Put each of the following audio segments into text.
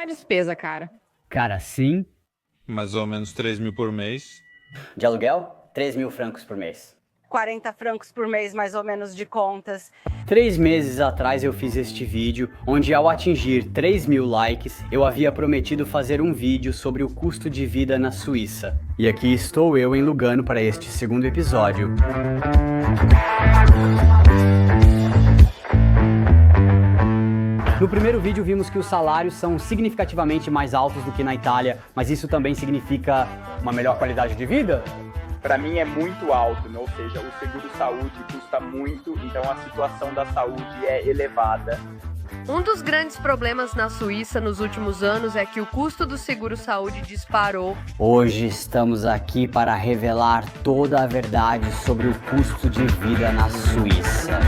uma despesa, cara. Cara, sim. Mais ou menos 3 mil por mês. De aluguel, 3 mil francos por mês. 40 francos por mês, mais ou menos, de contas. 3 meses atrás eu fiz este vídeo, onde ao atingir 3 mil likes, eu havia prometido fazer um vídeo sobre o custo de vida na Suíça. E aqui estou eu em Lugano para este segundo episódio. No primeiro vídeo vimos que os salários são significativamente mais altos do que na Itália, mas isso também significa uma melhor qualidade de vida? Para mim é muito alto, né? Ou seja, o seguro-saúde custa muito, então a situação da saúde é elevada. Um dos grandes problemas na Suíça nos últimos anos é que o custo do seguro-saúde disparou. Hoje estamos aqui para revelar toda a verdade sobre o custo de vida na Suíça.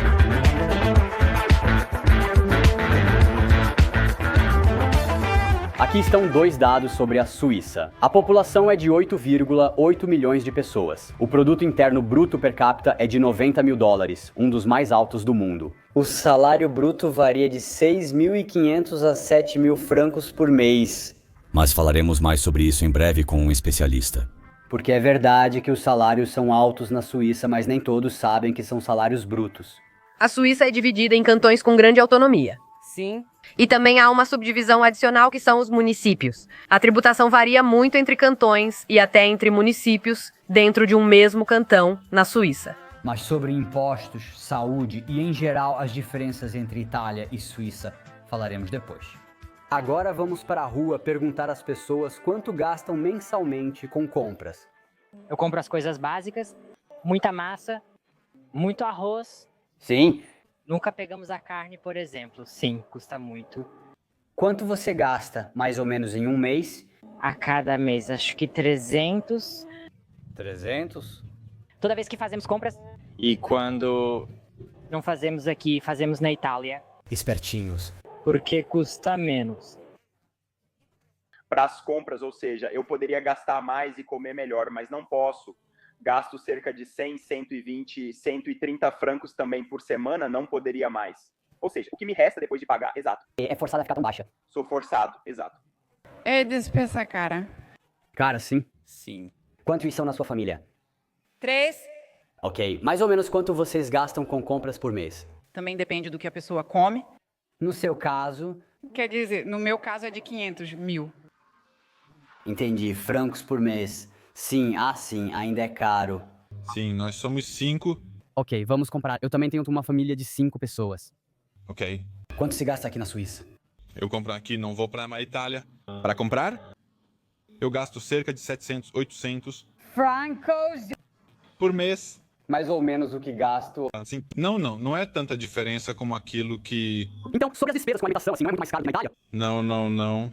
Aqui estão dois dados sobre a Suíça. A população é de 8,8 milhões de pessoas. O produto interno bruto per capita é de 90 mil dólares, um dos mais altos do mundo. O salário bruto varia de 6.500 a 7 mil francos por mês. Mas falaremos mais sobre isso em breve com um especialista. Porque é verdade que os salários são altos na Suíça, mas nem todos sabem que são salários brutos. A Suíça é dividida em cantões com grande autonomia. Sim. E também há uma subdivisão adicional que são os municípios. A tributação varia muito entre cantões e até entre municípios dentro de um mesmo cantão na Suíça. Mas sobre impostos, saúde e, em geral, as diferenças entre Itália e Suíça, falaremos depois. Agora vamos para a rua perguntar às pessoas quanto gastam mensalmente com compras. Eu compro as coisas básicas, muita massa, muito arroz. Sim. Nunca pegamos a carne, por exemplo. Sim, custa muito. Quanto você gasta, mais ou menos, em um mês? A cada mês, acho que 300. 300? Toda vez que fazemos compras, E quando não fazemos aqui, fazemos na Itália. Espertinhos. Porque custa menos. para as compras, ou seja, eu poderia gastar mais e comer melhor, mas não posso. Gasto cerca de 100, 120, 130 francos também por semana, não poderia mais. Ou seja, o que me resta depois de pagar, exato. É forçado a ficar tão baixa. Sou forçado, exato. É despesa, cara. Cara, sim. Sim. Quantos são na sua família? 3. Ok. Mais ou menos quanto vocês gastam com compras por mês? Também depende do que a pessoa come. No seu caso... Quer dizer, no meu caso é de 500 mil. Entendi. Francos por mês. Sim, sim, ainda é caro. Sim, nós somos 5. Ok, vamos comprar. Eu também tenho uma família de 5 pessoas. Ok. Quanto se gasta aqui na Suíça? Eu compro aqui, não vou para a Itália. Para comprar, eu gasto cerca de 700, 800 Francos! por mês. Mais ou menos o que gasto... Assim, não é tanta diferença como aquilo que... Então, sobre as despesas com alimentação, assim, não é muito mais caro que na Itália? Não.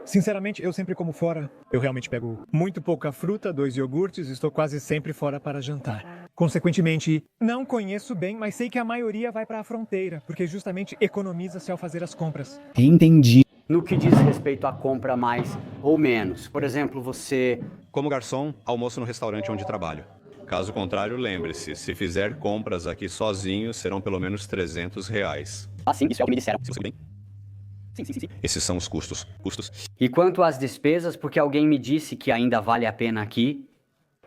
Sinceramente, eu sempre como fora. Eu realmente pego muito pouca fruta, 2 iogurtes e estou quase sempre fora para jantar. Consequentemente, não conheço bem, mas sei que a maioria vai para a fronteira, porque justamente economiza-se ao fazer as compras. Entendi. No que diz respeito à compra mais ou menos. Por exemplo, você... Como garçom, almoço no restaurante onde trabalho. Caso contrário, lembre-se, se fizer compras aqui sozinho, serão pelo menos R$300. Ah, sim, isso é o que me disseram. Se você bem? Sim. Esses são os custos. E quanto às despesas, porque alguém me disse que ainda vale a pena aqui?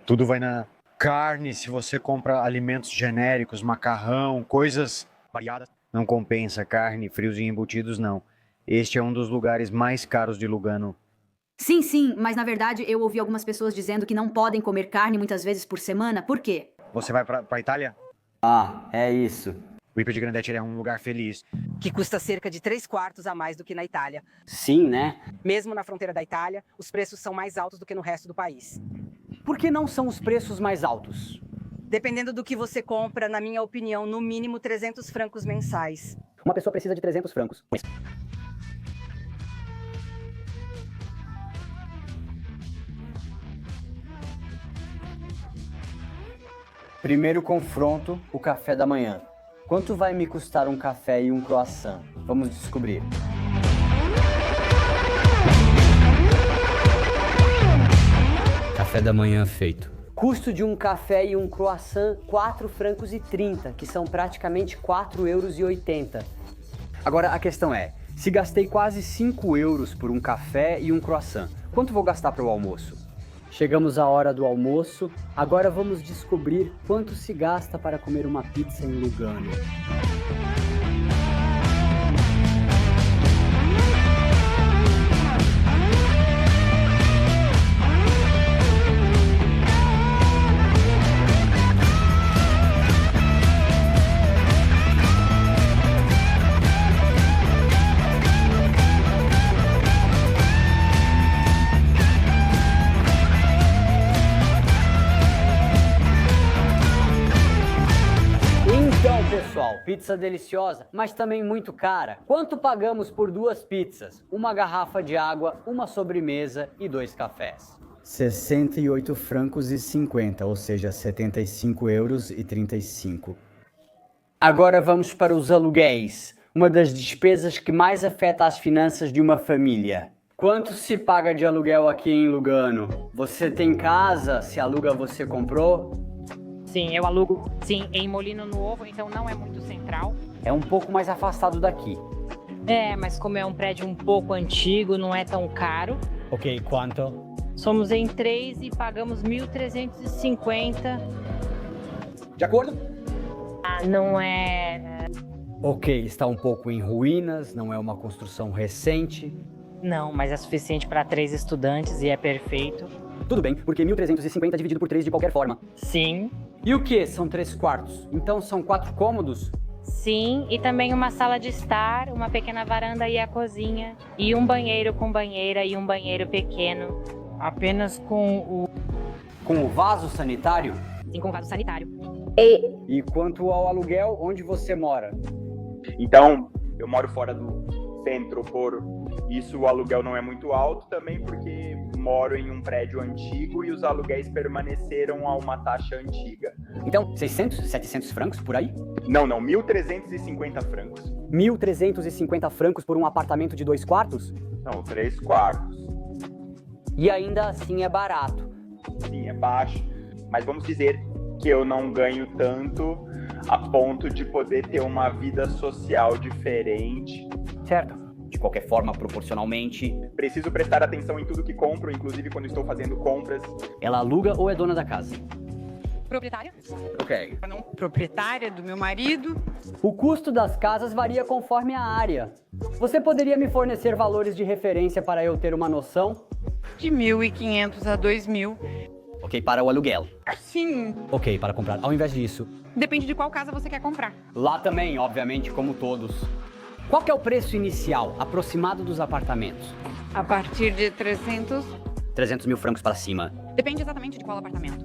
Tudo vai na carne, se você compra alimentos genéricos, macarrão, coisas variadas. Não compensa carne, frios e embutidos, não. Este é um dos lugares mais caros de Lugano. Sim, mas na verdade eu ouvi algumas pessoas dizendo que não podem comer carne muitas vezes por semana. Por quê? Você vai pra Itália? Ah, é isso. O Ipe de Grandetti é um lugar feliz. Que custa cerca de 3/4 a mais do que na Itália. Sim, né? Mesmo na fronteira da Itália, os preços são mais altos do que no resto do país. Por que não são os preços mais altos? Dependendo do que você compra, na minha opinião, no mínimo 300 francos mensais. Uma pessoa precisa de 300 francos. Primeiro confronto, o café da manhã. Quanto vai me custar um café e um croissant? Vamos descobrir. Café da manhã feito. Custo de um café e um croissant, 4 francos e 30, que são praticamente 4,80 euros. Agora a questão é, Se gastei quase 5 euros por um café e um croissant, quanto vou gastar para o almoço? Chegamos à hora do almoço, agora vamos descobrir quanto se gasta para comer uma pizza em Lugano. Pessoal, pizza deliciosa, mas também muito cara. Quanto pagamos por 2 pizzas, uma garrafa de água, uma sobremesa e 2 cafés? 68 francos e 50, ou seja, 75 euros e 35. Agora vamos para os aluguéis, uma das despesas que mais afeta as finanças de uma família. Quanto se paga de aluguel aqui em Lugano? Você tem casa? Se aluga, você comprou? Sim, eu alugo, sim, em Molino Novo, então não é muito central. É um pouco mais afastado daqui. É, mas como é um prédio um pouco antigo, não é tão caro. Ok, quanto? Somos em 3 e pagamos 1.350. De acordo? Ah, não é... Ok, está um pouco em ruínas, não é uma construção recente. Não, mas é suficiente para 3 estudantes e é perfeito. Tudo bem, porque 1.350 dividido por 3 de qualquer forma. Sim. E o que? São 3 quartos. Então são 4 cômodos? Sim, e também uma sala de estar, uma pequena varanda e a cozinha. E um banheiro com banheira e um banheiro pequeno. Apenas com o... Com o vaso sanitário? Sim, com o vaso sanitário. E quanto ao aluguel, onde você mora? Então, eu moro fora do centro, por isso o aluguel não é muito alto, também porque moro em um prédio antigo e os aluguéis permaneceram a uma taxa antiga. Então, 600, 700 francos por aí? Não, 1.350 francos. 1.350 francos por um apartamento de 2 quartos? Não, 3 quartos. E ainda assim é barato. Sim, é baixo, mas vamos dizer que eu não ganho tanto a ponto de poder ter uma vida social diferente. Certo. De qualquer forma, proporcionalmente... Preciso prestar atenção em tudo que compro, inclusive quando estou fazendo compras. Ela aluga ou é dona da casa? Proprietária? Ok. Não, proprietária do meu marido. O custo das casas varia conforme a área. Você poderia me fornecer valores de referência para eu ter uma noção? De 1.500 a 2.000. Ok, para o aluguel. Sim. Ok, para comprar. Ao invés disso... Depende de qual casa você quer comprar. Lá também, obviamente, como todos. Qual que é o preço inicial, aproximado dos apartamentos? A partir de 300... 300 mil francos para cima. Depende exatamente de qual apartamento.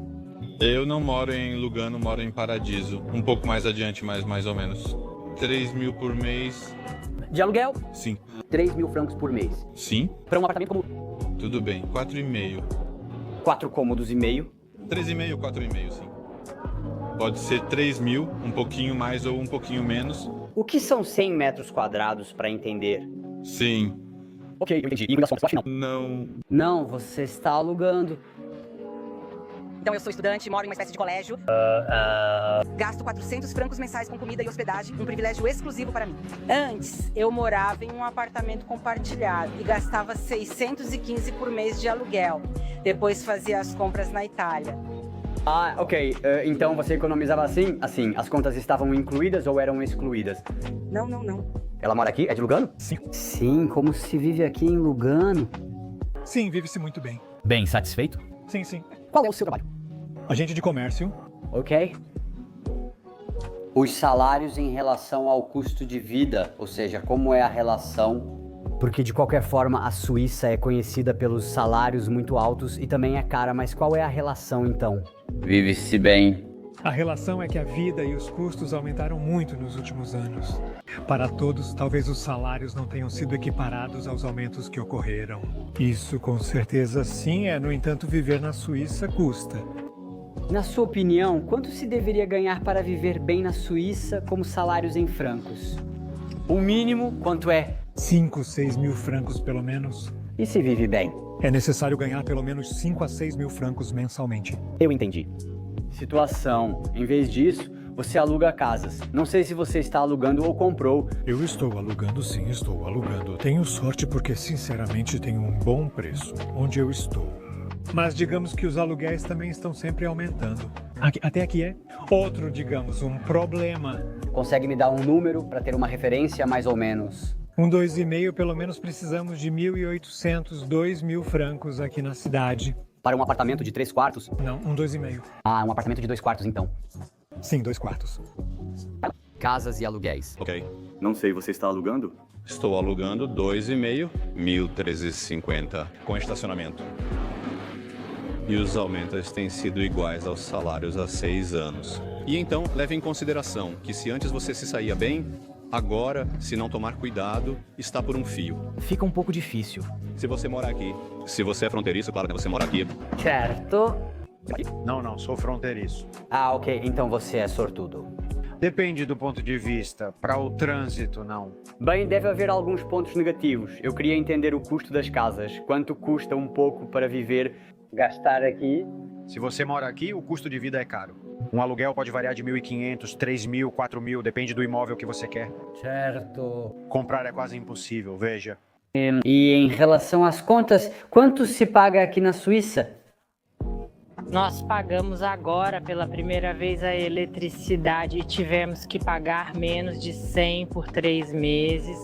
Eu não moro em Lugano, moro em Paradiso. Um pouco mais adiante, mas mais ou menos. 3.000 por mês. De aluguel? Sim. 3 mil francos por mês. Sim? Para um apartamento como... Tudo bem, 4,5. 4 cômodos e meio. 3,5 ou 4,5, sim. Pode ser 3.000, um pouquinho mais ou um pouquinho menos. O que são 100 metros quadrados, para entender? Sim. Ok, eu entendi. E inclui as contas, afinal? Não. Não, você está alugando. Então eu sou estudante, moro em uma espécie de colégio. Gasto 400 francos mensais com comida e hospedagem, um privilégio exclusivo para mim. Antes, eu morava em um apartamento compartilhado e gastava 615 por mês de aluguel. Depois fazia as compras na Itália. Ah, ok. Então você economizava assim? Assim, as contas estavam incluídas ou eram excluídas? Não. Ela mora aqui? É de Lugano? Sim. Sim, como se vive aqui em Lugano? Sim, vive-se muito bem. Bem satisfeito? Sim. Qual é o seu trabalho? Agente de comércio. Ok. Os salários em relação ao custo de vida, ou seja, como é a relação... Porque de qualquer forma a Suíça é conhecida pelos salários muito altos e também é cara, mas qual é a relação então? Vive-se bem. A relação é que a vida e os custos aumentaram muito nos últimos anos. Para todos, talvez os salários não tenham sido equiparados aos aumentos que ocorreram. Isso com certeza sim é, no entanto, viver na Suíça custa. Na sua opinião, quanto se deveria ganhar para viver bem na Suíça como salários em francos? O mínimo, quanto é? 5, 6 mil francos pelo menos. E se vive bem? É necessário ganhar pelo menos 5 a 6 mil francos mensalmente. Eu entendi. Situação. Em vez disso, você aluga casas. Não sei se você está alugando ou comprou. Eu estou alugando, sim, estou alugando. Tenho sorte porque, sinceramente, tenho um bom preço onde eu estou. Mas digamos que os aluguéis também estão sempre aumentando. Até aqui é outro, digamos, um problema. Consegue me dar um número para ter uma referência, mais ou menos? 2,5, pelo menos precisamos de 1.800, 2.000 francos aqui na cidade. Para um apartamento de 3 quartos? Não, 2,5. Ah, um apartamento de 2 quartos, então. Sim, 2 quartos. Casas e aluguéis. Ok. Não sei, você está alugando? Estou alugando 2,5, 1.350, com estacionamento. E os aumentos têm sido iguais aos salários há 6 anos. E então, leve em consideração que se antes você se saía bem, agora, se não tomar cuidado, está por um fio. Fica um pouco difícil. Se você morar aqui, se você é fronteiriço, claro, né? Você mora aqui. Certo. Não, sou fronteiriço. Ah, ok, então você é sortudo. Depende do ponto de vista. Para o trânsito, não. Bem, deve haver alguns pontos negativos. Eu queria entender o custo das casas. Quanto custa um pouco para viver, gastar aqui? Se você mora aqui, o custo de vida é caro. Um aluguel pode variar de 1.500, 3.000, 4.000, depende do imóvel que você quer. Certo. Comprar é quase impossível, veja. E em relação às contas, quanto se paga aqui na Suíça? Nós pagamos agora pela primeira vez a eletricidade e tivemos que pagar menos de 100 por 3 meses,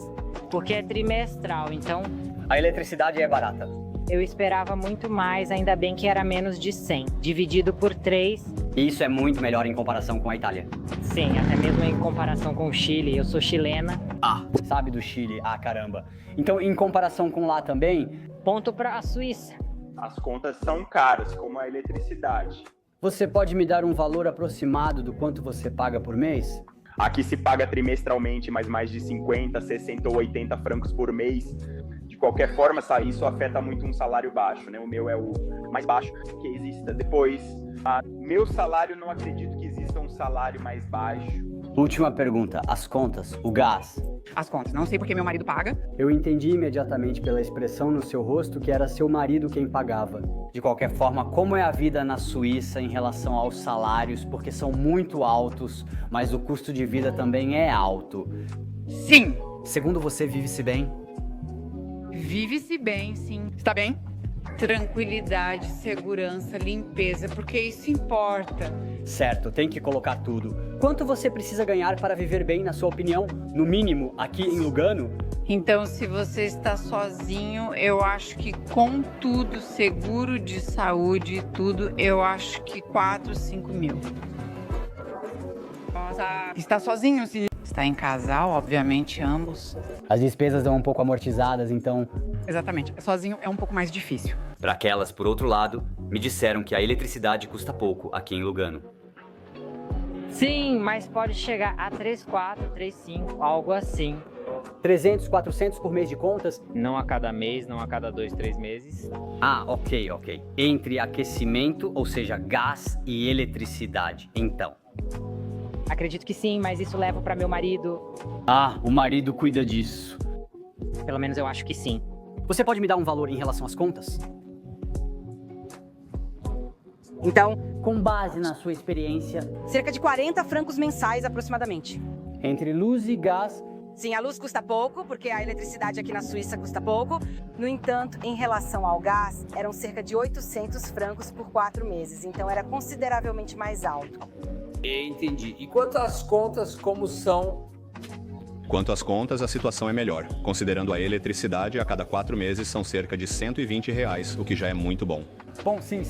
porque é trimestral, então... A eletricidade é barata. Eu esperava muito mais, ainda bem que era menos de 100. Dividido por 3... E isso é muito melhor em comparação com a Itália. Sim, até mesmo em comparação com o Chile. Eu sou chilena. Ah, sabe do Chile? Ah, caramba. Então, em comparação com lá também... Ponto para a Suíça. As contas são caras, como a eletricidade. Você pode me dar um valor aproximado do quanto você paga por mês? Aqui se paga trimestralmente, mas mais de 50, 60 ou 80 francos por mês. De qualquer forma, isso afeta muito um salário baixo, né? O meu é o mais baixo que exista. Depois, meu salário, não acredito que exista um salário mais baixo. Última pergunta, as contas, o gás. As contas, não sei porque meu marido paga. Eu entendi imediatamente pela expressão no seu rosto que era seu marido quem pagava. De qualquer forma, como é a vida na Suíça em relação aos salários, porque são muito altos, mas o custo de vida também é alto? Sim! Segundo você, vive-se bem? Vive-se bem, sim. Está bem? Tranquilidade, segurança, limpeza, porque isso importa. Certo, tem que colocar tudo. Quanto você precisa ganhar para viver bem, na sua opinião? No mínimo, aqui em Lugano? Então, se você está sozinho, eu acho que com tudo, seguro de saúde e tudo, eu acho que 4, 5 mil. Está sozinho, se está em casal, obviamente, ambos. As despesas dão um pouco amortizadas, então... Exatamente. Sozinho é um pouco mais difícil. Para aquelas, por outro lado, me disseram que a eletricidade custa pouco aqui em Lugano. Sim, mas pode chegar a 3,4, 3,5, algo assim. 300, 400 por mês de contas? Não a cada mês, não a cada 2, 3 meses. Ah, ok. Entre aquecimento, ou seja, gás e eletricidade, então. Acredito que sim, mas isso leva para meu marido. Ah, o marido cuida disso. Pelo menos eu acho que sim. Você pode me dar um valor em relação às contas? Então, com base na sua experiência... cerca de 40 francos mensais, aproximadamente. Entre luz e gás... Sim, a luz custa pouco, porque a eletricidade aqui na Suíça custa pouco. No entanto, em relação ao gás, eram cerca de 800 francos por 4 meses. Então, era consideravelmente mais alto. Entendi. E quanto às contas, como são? Quanto às contas, a situação é melhor. Considerando a eletricidade, a cada 4 meses são cerca de R$120, o que já é muito bom. Bom, sim.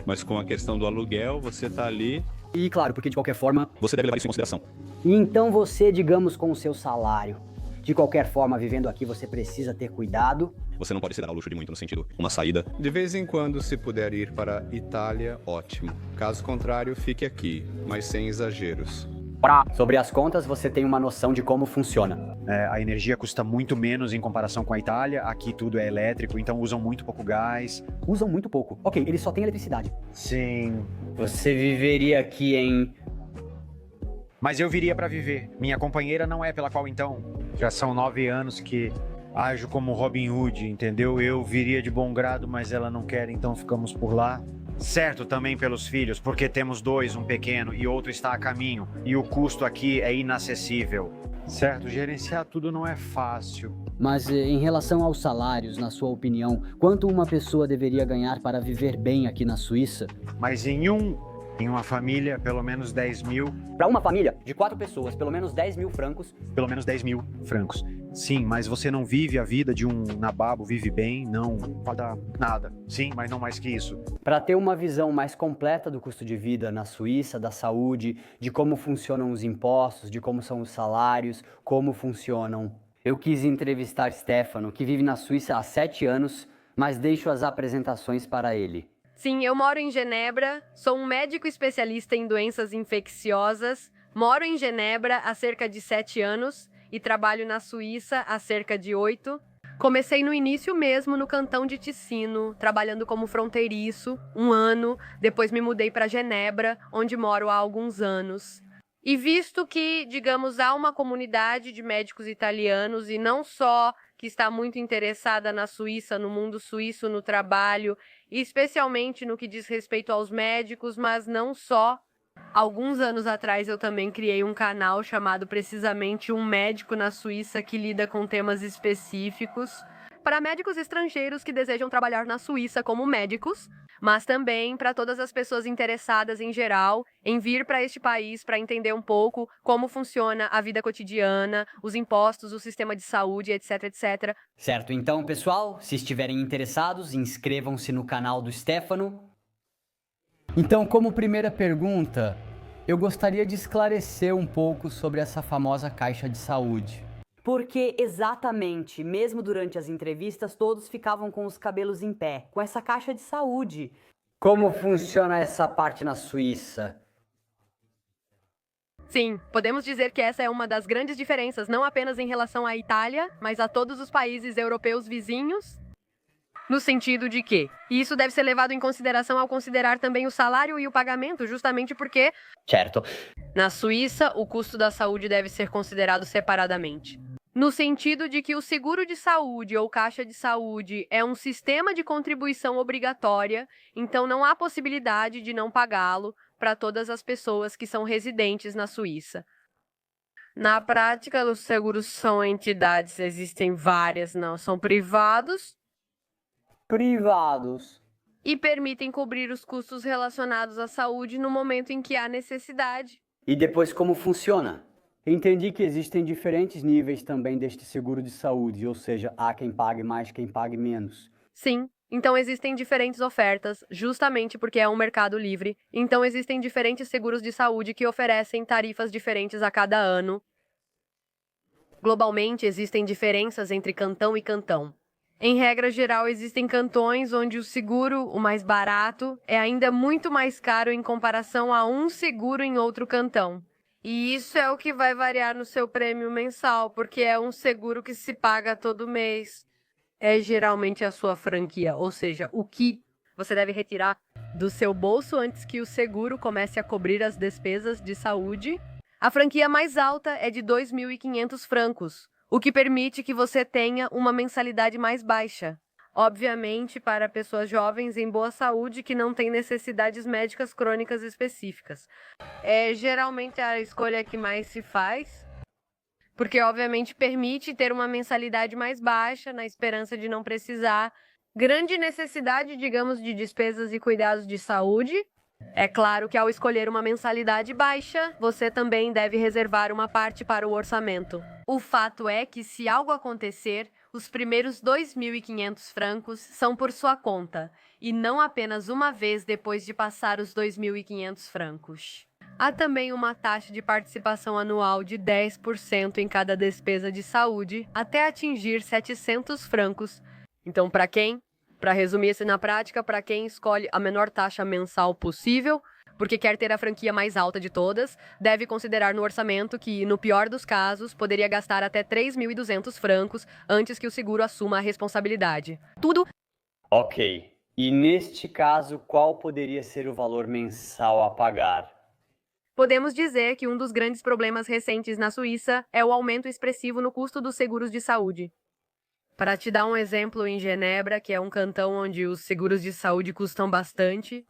Mas com a questão do aluguel, você tá ali... E claro, porque de qualquer forma... Você deve levar isso em consideração. E então você, digamos, com o seu salário. De qualquer forma, vivendo aqui, você precisa ter cuidado. Você não pode se dar ao luxo de muito, no sentido, uma saída. De vez em quando, se puder ir para a Itália, ótimo. Caso contrário, fique aqui, mas sem exageros. Sobre as contas, você tem uma noção de como funciona. A energia custa muito menos em comparação com a Itália. Aqui tudo é elétrico, então usam muito pouco gás. Usam muito pouco? Ok, eles só têm eletricidade. Sim. Você viveria aqui em... Mas eu viria para viver. Minha companheira não é, pela qual então... Já são 9 anos que ajo como Robin Hood, entendeu? Eu viria de bom grado, mas ela não quer, então ficamos por lá. Certo, também pelos filhos, porque temos 2, um pequeno e outro está a caminho, e o custo aqui é inacessível. Certo, gerenciar tudo não é fácil. Mas em relação aos salários, na sua opinião, quanto uma pessoa deveria ganhar para viver bem aqui na Suíça? Mas em uma família, pelo menos 10 mil. Para uma família de 4 pessoas, pelo menos 10 mil francos. Pelo menos 10 mil francos. Sim, mas você não vive a vida de um nababo, vive bem, não vai dar nada. Sim, mas não mais que isso. Para ter uma visão mais completa do custo de vida na Suíça, da saúde, de como funcionam os impostos, de como são os salários, como funcionam. Eu quis entrevistar Stefano, que vive na Suíça há 7 anos, mas deixo as apresentações para ele. Sim, eu moro em Genebra, sou um médico especialista em doenças infecciosas, moro em Genebra há cerca de 7 anos e trabalho na Suíça há cerca de 8. Comecei no início mesmo no cantão de Ticino, trabalhando como fronteiriço, 1 ano, depois me mudei para Genebra, onde moro há alguns anos. E visto que, digamos, há uma comunidade de médicos italianos e não só que está muito interessada na Suíça, no mundo suíço, no trabalho, e especialmente no que diz respeito aos médicos, mas não só. Alguns anos atrás eu também criei um canal chamado precisamente Um Médico na Suíça, que lida com temas específicos para médicos estrangeiros que desejam trabalhar na Suíça como médicos, mas também para todas as pessoas interessadas em geral em vir para este país para entender um pouco como funciona a vida cotidiana, os impostos, o sistema de saúde, etc, etc. Certo, então, pessoal, se estiverem interessados, inscrevam-se no canal do Stefano. Então, como primeira pergunta, eu gostaria de esclarecer um pouco sobre essa famosa caixa de saúde. Porque exatamente, mesmo durante as entrevistas, todos ficavam com os cabelos em pé, com essa caixa de saúde. Como funciona essa parte na Suíça? Sim, podemos dizer que essa é uma das grandes diferenças, não apenas em relação à Itália, mas a todos os países europeus vizinhos. No sentido de que isso deve ser levado em consideração ao considerar também o salário e o pagamento, justamente porque, certo, na Suíça, o custo da saúde deve ser considerado separadamente. No sentido de que o seguro de saúde ou caixa de saúde é um sistema de contribuição obrigatória, então não há possibilidade de não pagá-lo para todas as pessoas que são residentes na Suíça. Na prática, os seguros são entidades, existem várias, não são privados. E permitem cobrir os custos relacionados à saúde no momento em que há necessidade. E depois como funciona? Entendi que existem diferentes níveis também deste seguro de saúde, ou seja, há quem pague mais, quem pague menos. Sim, então existem diferentes ofertas, justamente porque é um mercado livre. Então existem diferentes seguros de saúde que oferecem tarifas diferentes a cada ano. Globalmente, existem diferenças entre cantão e cantão. Em regra geral, existem cantões onde o seguro, o mais barato, é ainda muito mais caro em comparação a um seguro em outro cantão. E isso é o que vai variar no seu prêmio mensal, porque é um seguro que se paga todo mês. É geralmente a sua franquia, ou seja, o que você deve retirar do seu bolso antes que o seguro comece a cobrir as despesas de saúde. A franquia mais alta é de 2.500 francos, o que permite que você tenha uma mensalidade mais baixa. Obviamente, para pessoas jovens em boa saúde que não têm necessidades médicas crônicas específicas. É geralmente a escolha que mais se faz, porque obviamente permite ter uma mensalidade mais baixa, na esperança de não precisar. Grande necessidade, digamos, de despesas e cuidados de saúde. É claro que ao escolher uma mensalidade baixa, você também deve reservar uma parte para o orçamento. O fato é que, se algo acontecer, os primeiros 2.500 francos são por sua conta, e não apenas uma vez depois de passar os 2.500 francos. Há também uma taxa de participação anual de 10% em cada despesa de saúde, até atingir 700 francos. Então, para resumir-se na prática, para quem escolhe a menor taxa mensal possível, porque quer ter a franquia mais alta de todas, deve considerar no orçamento que, no pior dos casos, poderia gastar até 3.200 francos antes que o seguro assuma a responsabilidade. Tudo... Ok. E neste caso, qual poderia ser o valor mensal a pagar? Podemos dizer que um dos grandes problemas recentes na Suíça é o aumento expressivo no custo dos seguros de saúde. Para te dar um exemplo, em Genebra, que é um cantão onde os seguros de saúde custam bastante,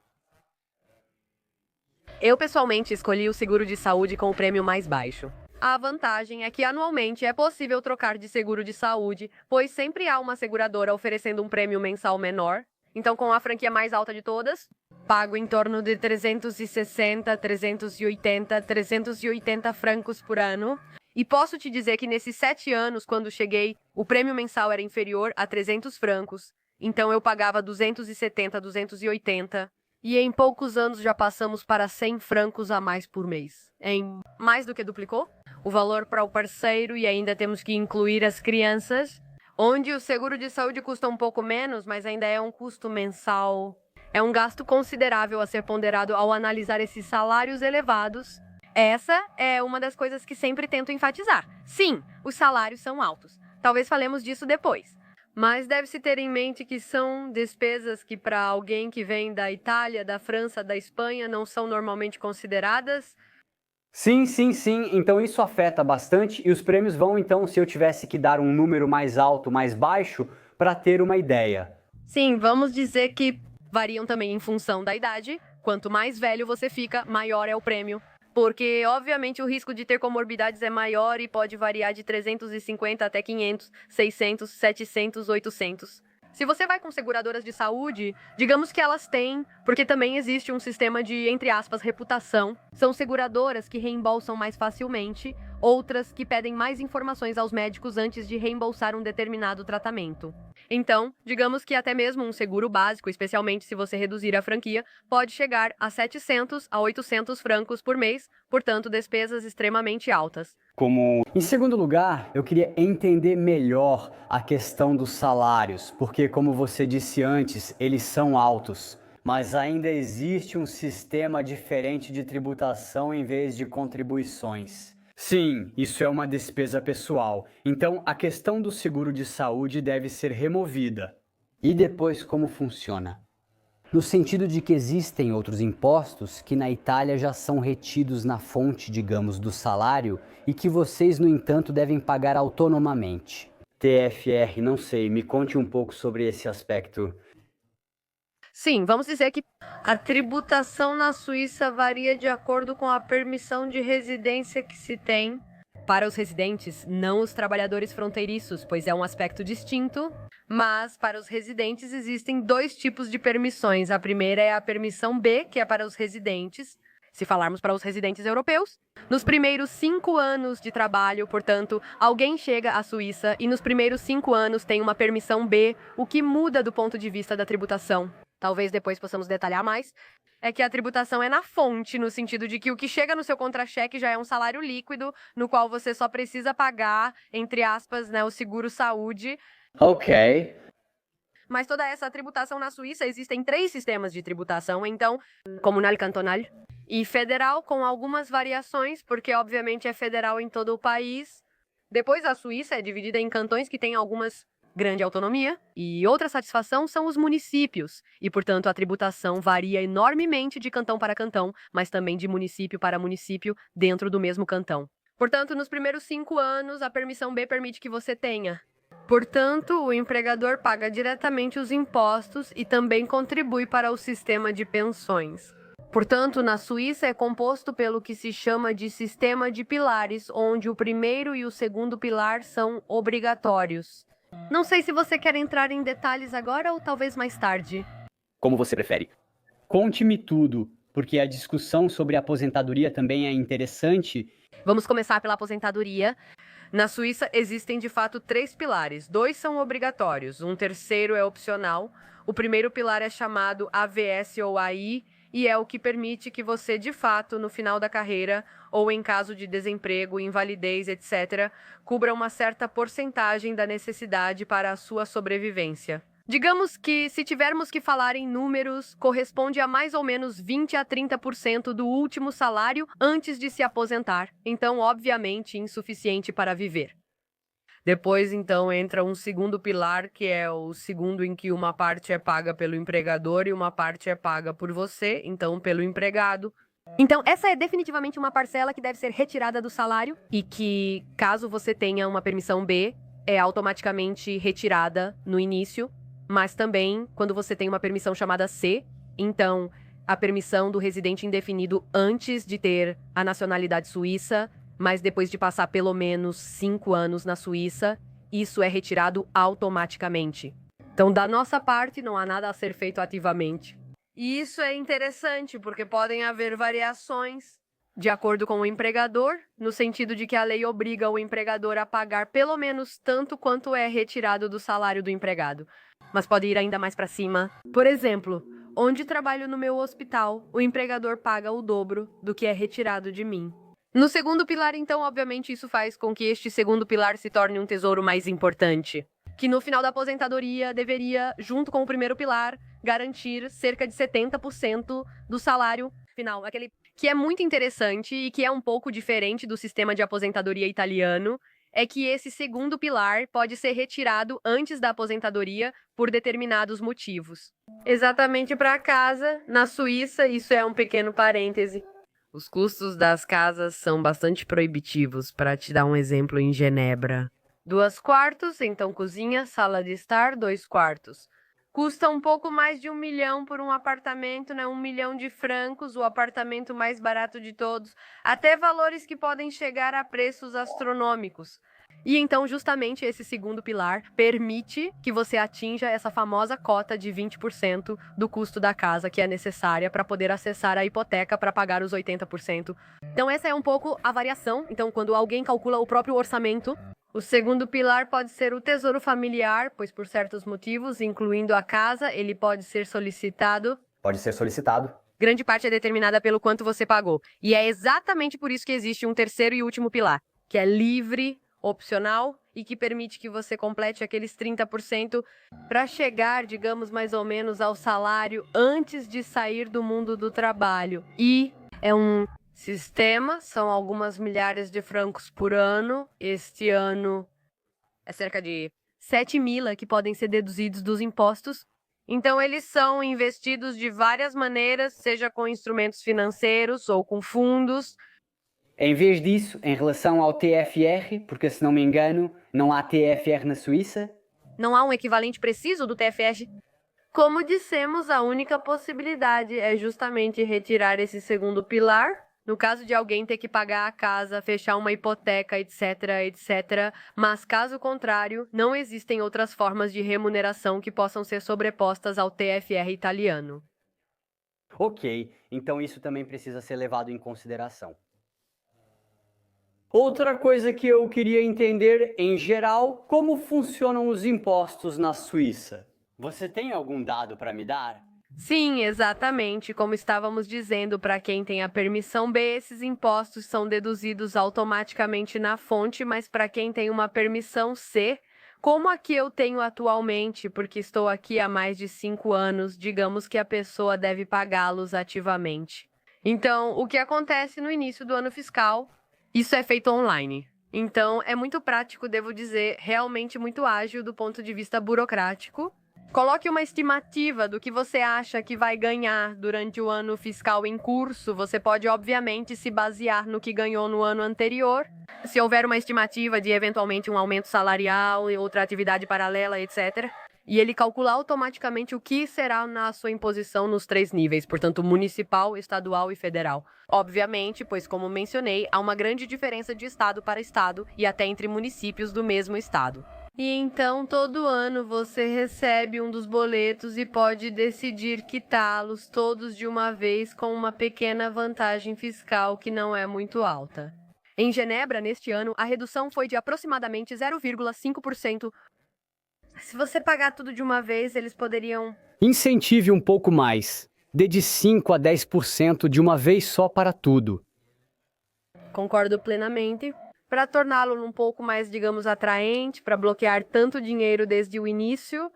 Eu, pessoalmente, escolhi o seguro de saúde com o prêmio mais baixo. A vantagem é que anualmente é possível trocar de seguro de saúde, pois sempre há uma seguradora oferecendo um prêmio mensal menor. Então, com a franquia mais alta de todas, pago em torno de 360, 380 francos por ano. E posso te dizer que nesses 7 anos, quando cheguei, o prêmio mensal era inferior a 300 francos. Então, eu pagava 270, 280. E em poucos anos já passamos para 100 francos a mais por mês. Em mais do que duplicou o valor para o parceiro, e ainda temos que incluir as crianças, onde o seguro de saúde custa um pouco menos, mas ainda é um custo mensal. É um gasto considerável a ser ponderado ao analisar esses salários elevados. Essa é uma das coisas que sempre tento enfatizar. Sim, os salários são altos. Talvez falemos disso depois. Mas deve-se ter em mente que são despesas que para alguém que vem da Itália, da França, da Espanha, não são normalmente consideradas. Sim. Então isso afeta bastante e os prêmios vão então, se eu tivesse que dar um número mais alto, mais baixo, para ter uma ideia. Sim, vamos dizer que variam também em função da idade. Quanto mais velho você fica, maior é o prêmio. Porque, obviamente, o risco de ter comorbidades é maior e pode variar de 350 até 500, 600, 700, 800. Se você vai com seguradoras de saúde, digamos que elas têm, porque também existe um sistema de, entre aspas, reputação. São seguradoras que reembolsam mais facilmente, outras que pedem mais informações aos médicos antes de reembolsar um determinado tratamento. Então, digamos que até mesmo um seguro básico, especialmente se você reduzir a franquia, pode chegar a 700 a 800 francos por mês, portanto, despesas extremamente altas. Em segundo lugar, eu queria entender melhor a questão dos salários, porque como você disse antes, eles são altos, mas ainda existe um sistema diferente de tributação em vez de contribuições. Sim, isso é uma despesa pessoal, então a questão do seguro de saúde deve ser removida. E depois como funciona? No sentido de que existem outros impostos que na Itália já são retidos na fonte, digamos, do salário e que vocês, no entanto, devem pagar autonomamente. TFR, não sei, me conte um pouco sobre esse aspecto. Sim, vamos dizer que a tributação na Suíça varia de acordo com a permissão de residência que se tem. Para os residentes, não os trabalhadores fronteiriços, pois é um aspecto distinto. Mas, para os residentes, existem 2 tipos de permissões. A primeira é a permissão B, que é para os residentes. Se falarmos para os residentes europeus, nos primeiros 5 anos de trabalho, portanto, alguém chega à Suíça e nos primeiros 5 anos tem uma permissão B, o que muda do ponto de vista da tributação. Talvez depois possamos detalhar mais. É que a tributação é na fonte, no sentido de que o que chega no seu contra-cheque já é um salário líquido, no qual você só precisa pagar, entre aspas, o seguro-saúde. Ok. Mas toda essa tributação na Suíça, existem 3 sistemas de tributação, então, comunal, cantonal e federal, com algumas variações, porque obviamente é federal em todo o país. Depois a Suíça é dividida em cantões que têm algumas grande autonomia, e outra satisfação são os municípios, e portanto a tributação varia enormemente de cantão para cantão, mas também de município para município dentro do mesmo cantão. Portanto, nos primeiros 5 anos, a permissão B permite que você tenha. Portanto, o empregador paga diretamente os impostos e também contribui para o sistema de pensões. Portanto, na Suíça é composto pelo que se chama de sistema de pilares, onde o primeiro e o segundo pilar são obrigatórios. Não sei se você quer entrar em detalhes agora ou talvez mais tarde. Como você prefere. Conte-me tudo, porque a discussão sobre a aposentadoria também é interessante. Vamos começar pela aposentadoria. Na Suíça existem de fato 3 pilares. 2 são obrigatórios, um terceiro é opcional. O primeiro pilar é chamado AVS ou AI e é o que permite que você, de fato, no final da carreira ou em caso de desemprego, invalidez, etc., cubra uma certa porcentagem da necessidade para a sua sobrevivência. Digamos que, se tivermos que falar em números, corresponde a mais ou menos 20 a 30% do último salário antes de se aposentar. Então, obviamente, insuficiente para viver. Depois, então, entra um segundo pilar, que é o segundo em que uma parte é paga pelo empregador e uma parte é paga por você, então pelo empregado. Então, essa é definitivamente uma parcela que deve ser retirada do salário e que, caso você tenha uma permissão B, é automaticamente retirada no início, mas também quando você tem uma permissão chamada C, então a permissão do residente indefinido antes de ter a nacionalidade suíça, mas depois de passar pelo menos 5 anos na Suíça, isso é retirado automaticamente. Então, da nossa parte, não há nada a ser feito ativamente. E isso é interessante, porque podem haver variações de acordo com o empregador, no sentido de que a lei obriga o empregador a pagar pelo menos tanto quanto é retirado do salário do empregado. Mas pode ir ainda mais para cima. Por exemplo, onde trabalho no meu hospital, o empregador paga o dobro do que é retirado de mim. No segundo pilar, então, obviamente, isso faz com que este segundo pilar se torne um tesouro mais importante, que no final da aposentadoria deveria, junto com o primeiro pilar, garantir cerca de 70% do salário final. Aquele que é muito interessante e que é um pouco diferente do sistema de aposentadoria italiano, é que esse segundo pilar pode ser retirado antes da aposentadoria por determinados motivos. Exatamente para a casa, na Suíça, isso é um pequeno parêntese. Os custos das casas são bastante proibitivos, para te dar um exemplo em Genebra. 2 quartos, então cozinha, sala de estar, 2 quartos. Custa um pouco mais de 1 milhão por um apartamento, né? 1 milhão de francos, o apartamento mais barato de todos. Até valores que podem chegar a preços astronômicos. E então, justamente, esse segundo pilar permite que você atinja essa famosa cota de 20% do custo da casa, que é necessária para poder acessar a hipoteca para pagar os 80%. Então, essa é um pouco a variação. Então, quando alguém calcula o próprio orçamento, o segundo pilar pode ser o tesouro familiar, pois por certos motivos, incluindo a casa, ele pode ser solicitado. Pode ser solicitado. Grande parte é determinada pelo quanto você pagou. E é exatamente por isso que existe um terceiro e último pilar, que é livre, opcional e que permite que você complete aqueles 30% para chegar, digamos, mais ou menos ao salário antes de sair do mundo do trabalho. E é um sistema, são algumas milhares de francos por ano. Este ano é cerca de 7.000 que podem ser deduzidos dos impostos. Então, eles são investidos de várias maneiras, seja com instrumentos financeiros ou com fundos. Em vez disso, em relação ao TFR, porque se não me engano, não há TFR na Suíça? Não há um equivalente preciso do TFR? Como dissemos, a única possibilidade é justamente retirar esse segundo pilar. No caso de alguém ter que pagar a casa, fechar uma hipoteca, etc, etc. Mas, caso contrário, não existem outras formas de remuneração que possam ser sobrepostas ao TFR italiano. Ok, então isso também precisa ser levado em consideração. Outra coisa que eu queria entender, em geral, como funcionam os impostos na Suíça. Você tem algum dado para me dar? Sim, exatamente. Como estávamos dizendo, para quem tem a permissão B, esses impostos são deduzidos automaticamente na fonte, mas para quem tem uma permissão C, como a que eu tenho atualmente, porque estou aqui há mais de 5 anos, digamos que a pessoa deve pagá-los ativamente. Então, o que acontece no início do ano fiscal? Isso é feito online. Então, é muito prático, devo dizer, realmente muito ágil do ponto de vista burocrático. Coloque uma estimativa do que você acha que vai ganhar durante o ano fiscal em curso. Você pode, obviamente, se basear no que ganhou no ano anterior. Se houver uma estimativa de, eventualmente, um aumento salarial e outra atividade paralela, etc. E ele calcula automaticamente o que será na sua imposição nos 3 níveis, portanto, municipal, estadual e federal. Obviamente, pois, como mencionei, há uma grande diferença de estado para estado e até entre municípios do mesmo estado. E então, todo ano, você recebe um dos boletos e pode decidir quitá-los todos de uma vez com uma pequena vantagem fiscal que não é muito alta. Em Genebra, neste ano, a redução foi de aproximadamente 0,5%. Se você pagar tudo de uma vez, eles poderiam... Incentive um pouco mais. Dê de 5 a 10% de uma vez só para tudo. Concordo plenamente. Para torná-lo um pouco mais, digamos, atraente, para bloquear tanto dinheiro desde o início.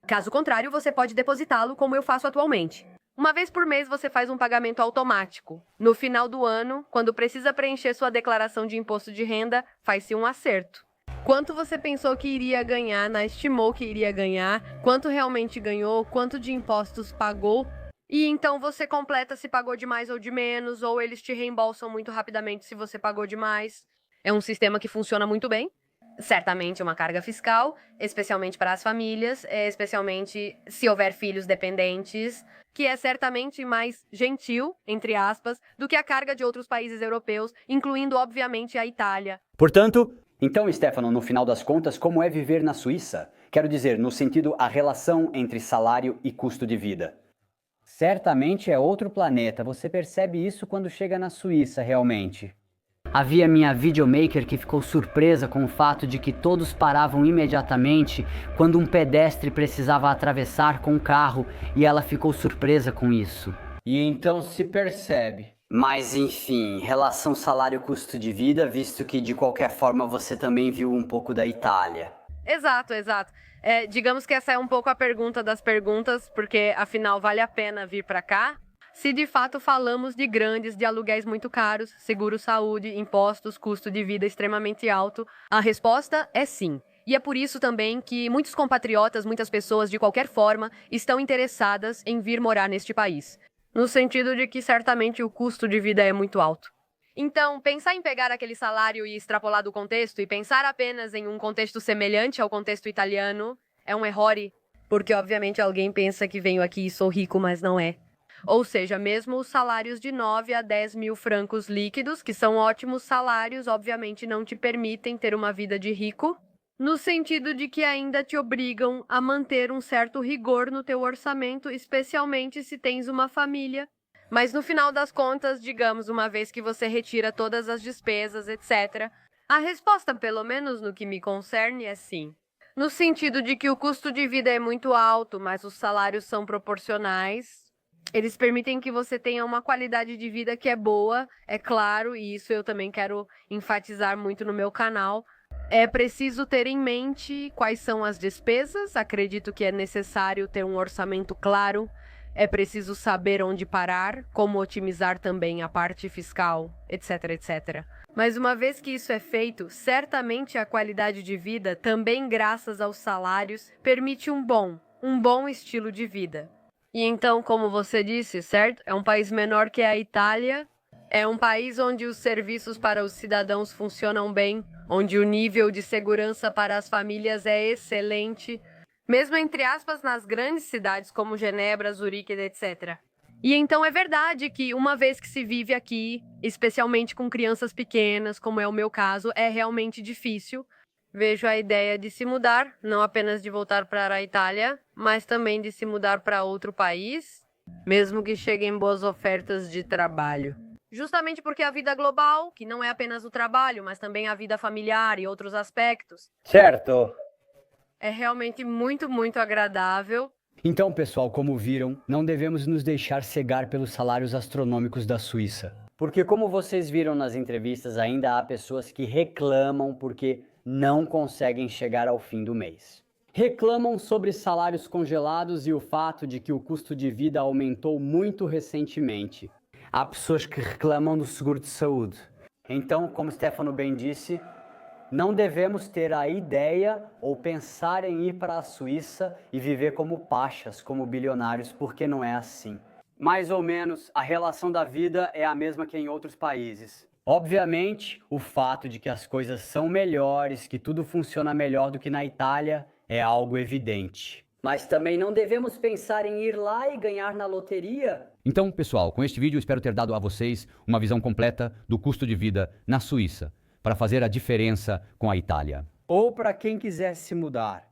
Caso contrário, você pode depositá-lo como eu faço atualmente. Uma vez por mês você faz um pagamento automático. No final do ano, quando precisa preencher sua declaração de imposto de renda, faz-se um acerto. Quanto você pensou que iria ganhar, estimou que iria ganhar, quanto realmente ganhou, quanto de impostos pagou. E então você completa se pagou de mais ou de menos, ou eles te reembolsam muito rapidamente se você pagou demais. É um sistema que funciona muito bem. certamente uma carga fiscal, especialmente para as famílias, especialmente se houver filhos dependentes, que é certamente mais gentil, entre aspas, do que a carga de outros países europeus, incluindo, obviamente, a Itália. Portanto, então, Stefano, no final das contas, como é viver na Suíça? Quero dizer, no sentido, a relação entre salário e custo de vida. Certamente é outro planeta, você percebe isso quando chega na Suíça, realmente. Havia minha videomaker que ficou surpresa com o fato de que todos paravam imediatamente quando um pedestre precisava atravessar com o carro e ela ficou surpresa com isso. E então se percebe. Mas enfim, relação salário-custo de vida, visto que de qualquer forma você também viu um pouco da Itália. Exato. Digamos que essa é um pouco a pergunta das perguntas, porque afinal vale a pena vir para cá? Se de fato falamos de aluguéis muito caros, seguro-saúde, impostos, custo de vida extremamente alto, a resposta é sim. E é por isso também que muitos compatriotas, muitas pessoas de qualquer forma, estão interessadas em vir morar neste país. No sentido de que certamente o custo de vida é muito alto. Então, pensar em pegar aquele salário e extrapolar do contexto e pensar apenas em um contexto semelhante ao contexto italiano é um errore, porque obviamente alguém pensa que venho aqui e sou rico, mas não é. Ou seja, mesmo os salários de 9 a 10 mil francos líquidos, que são ótimos salários, obviamente não te permitem ter uma vida de rico, no sentido de que ainda te obrigam a manter um certo rigor no teu orçamento, especialmente se tens uma família. Mas no final das contas, digamos, uma vez que você retira todas as despesas, etc., a resposta, pelo menos no que me concerne, é sim. No sentido de que o custo de vida é muito alto, mas os salários são proporcionais. Eles permitem que você tenha uma qualidade de vida que é boa, é claro, e isso eu também quero enfatizar muito no meu canal. É preciso ter em mente quais são as despesas, acredito que é necessário ter um orçamento claro, é preciso saber onde parar, como otimizar também a parte fiscal, etc, etc. Mas uma vez que isso é feito, certamente a qualidade de vida, também graças aos salários, permite um bom estilo de vida. E então, como você disse, certo? É um país menor que a Itália, é um país onde os serviços para os cidadãos funcionam bem, onde o nível de segurança para as famílias é excelente, mesmo entre aspas nas grandes cidades como Genebra, Zurique, etc. E então é verdade que uma vez que se vive aqui, especialmente com crianças pequenas, como é o meu caso, é realmente difícil. Vejo a ideia de se mudar, não apenas de voltar para a Itália, mas também de se mudar para outro país, mesmo que cheguem boas ofertas de trabalho. Justamente porque a vida global, que não é apenas o trabalho, mas também a vida familiar e outros aspectos, Certo. é realmente muito, muito agradável. Então, pessoal, como viram, não devemos nos deixar cegar pelos salários astronômicos da Suíça. Porque, como vocês viram nas entrevistas, ainda há pessoas que reclamam porque não conseguem chegar ao fim do mês. Reclamam sobre salários congelados e o fato de que o custo de vida aumentou muito recentemente. Há pessoas que reclamam do seguro de saúde. Então, como Stefano bem disse, não devemos ter a ideia ou pensar em ir para a Suíça e viver como pachas, como bilionários, porque não é assim. Mais ou menos, a relação da vida é a mesma que em outros países. Obviamente, o fato de que as coisas são melhores, que tudo funciona melhor do que na Itália, é algo evidente. Mas também não devemos pensar em ir lá e ganhar na loteria. Então, pessoal, com este vídeo eu espero ter dado a vocês uma visão completa do custo de vida na Suíça, para fazer a diferença com a Itália. Ou para quem quiser se mudar.